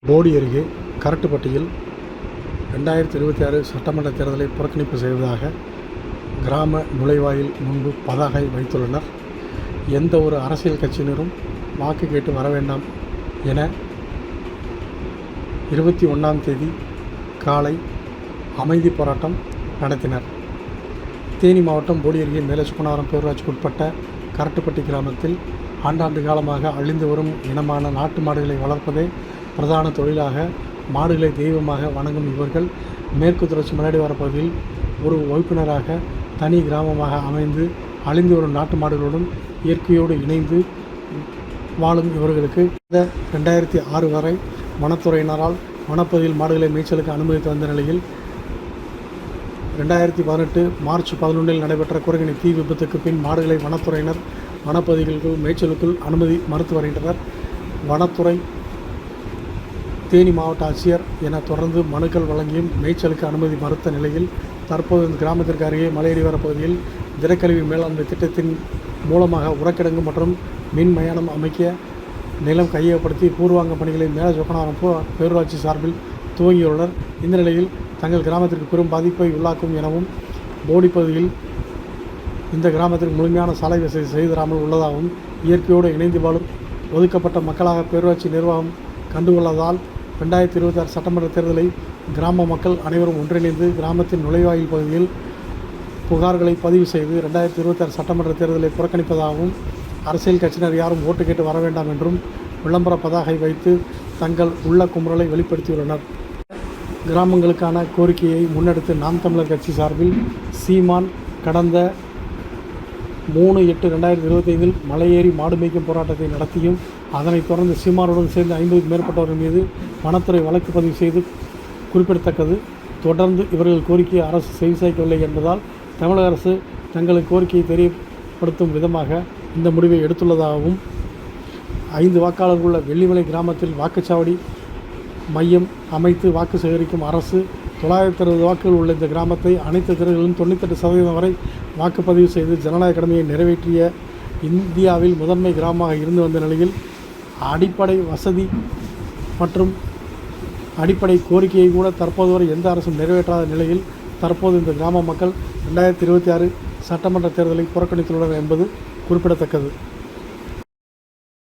போடி அருகே கரட்டுப்பட்டியில் 2026 சட்டமன்ற தேர்தலை புறக்கணிப்பு செய்வதாக கிராம நுழைவாயில் முன்பு பதாகை வைத்துள்ளனர். எந்த ஒரு அரசியல் கட்சியினரும் வாக்கு கேட்டு வர வேண்டாம் என 21ஆம் தேதி காலை அமைதி போராட்டம் நடத்தினர். தேனி மாவட்டம் போடி அருகே மேலசுப்பனாவரம் பேரூராட்சிக்கு உட்பட்ட கரட்டுப்பட்டி கிராமத்தில் ஆண்டாண்டு காலமாக அழிந்து வரும் இனமான நாட்டு மாடுகளை வளர்ப்பதே பிரதான தொழிலாக மாடுகளை தெய்வமாக வணங்கும் இவர்கள் மேற்கு தொடர்ச்சி மலையடிவார பகுதியில் ஒரு வகுப்பினராக தனி கிராமமாக அமைந்து அழிந்து வரும் நாட்டு மாடுகளுடன் இயற்கையோடு இணைந்து வாழும் இவர்களுக்கு 2006 வரை வனத்துறையினரால் வனப்பகுதியில் மாடுகளை மேய்ச்சலுக்கு அனுமதித்து வந்த நிலையில் 2018 மார்ச் 11 நடைபெற்ற குரங்கணி தீ விபத்துக்கு பின் மாடுகளை வனத்துறையினர் வனப்பகுதிகளுக்குள் மேய்ச்சலுக்குள் அனுமதி மறுத்து வருகின்றனர். வனத்துறை, தேனி மாவட்ட ஆட்சியர் என தொடர்ந்து மனுக்கள் வழங்கியும் மேய்ச்சலுக்கு அனுமதி மறுத்த நிலையில் தற்போது இந்த கிராமத்திற்கு அருகே மலையடிவார பகுதியில் திடக்கழிவு மேலாண்மை திட்டத்தின் மூலமாக உரக்கிடங்கு மற்றும் மின் மயானம் அமைக்க நிலம் கையகப்படுத்தி பூர்வாங்க பணிகளை மேலசுப்பனாவரம் பேரூராட்சி சார்பில் துவங்கியுள்ளனர். இந்த நிலையில் தங்கள் கிராமத்திற்கு பெரும் பாதிப்பை உள்ளாக்கும் எனவும் போடி பகுதியில் இந்த கிராமத்திற்கு முழுமையான சாலை வசதி செய்து தராமல் உள்ளதாகவும் இயற்கையோடு இணைந்து வாழும் ஒதுக்கப்பட்ட மக்களாக பேரூராட்சி நிர்வாகம் கண்டுகொள்ளதால் 2026 சட்டமன்ற தேர்தலை கிராம மக்கள் அனைவரும் ஒன்றிணைந்து கிராமத்தின் நுழைவாயில் பகுதியில் புகார்களை பதிவு செய்து 2026 சட்டமன்ற தேர்தலை புறக்கணிப்பதாகவும் அரசியல் கட்சியினர் யாரும் ஓட்டு கேட்டு வர வேண்டாம் என்றும் விளம்பர பதாகை வைத்து தங்கள் உள்ள குமுறலை வெளிப்படுத்தியுள்ளனர். கிராமங்களுக்கான கோரிக்கையை முன்னெடுத்து நாம் தமிழர் கட்சி சார்பில் சீமான் கடந்த 3/8/2025 மலையேறி மாடு மேய்க்கும் போராட்டத்தை நடத்தியும் அதனைத் தொடர்ந்து சீமானுடன் சேர்ந்து 50க்கும் மேற்பட்டவர்கள் மீது வனத்துறை வழக்கு பதிவு செய்து குறிப்பிடத்தக்கது. தொடர்ந்து இவர்கள் கோரிக்கையை அரசு செவிசாய்க்கவில்லை என்பதால் தமிழக அரசு தங்களது கோரிக்கையை தெரியப்படுத்தும் விதமாக இந்த முடிவை எடுத்துள்ளதாகவும் 5 வாக்காளர்கள் உள்ள வெள்ளிமலை கிராமத்தில் வாக்குச்சாவடி மையம் அமைத்து வாக்கு சேகரிக்கும் அரசு 960 வாக்குகள் உள்ள இந்த கிராமத்தை அனைத்து தேர்தல்களிலும் 98% வரை வாக்குப்பதிவு செய்து ஜனநாயக கடமையை நிறைவேற்றிய இந்தியாவில் முதன்மை கிராமமாக இருந்து வந்த நிலையில் அடிப்படை வசதி மற்றும் அடிப்படை கோரிக்கையை கூட தற்போது வரை எந்த அரசும் நிறைவேற்றாத நிலையில் தற்போது இந்த கிராம மக்கள் 2026 சட்டமன்ற தேர்தலை புறக்கணித்துள்ளனர் என்பது குறிப்பிடத்தக்கது.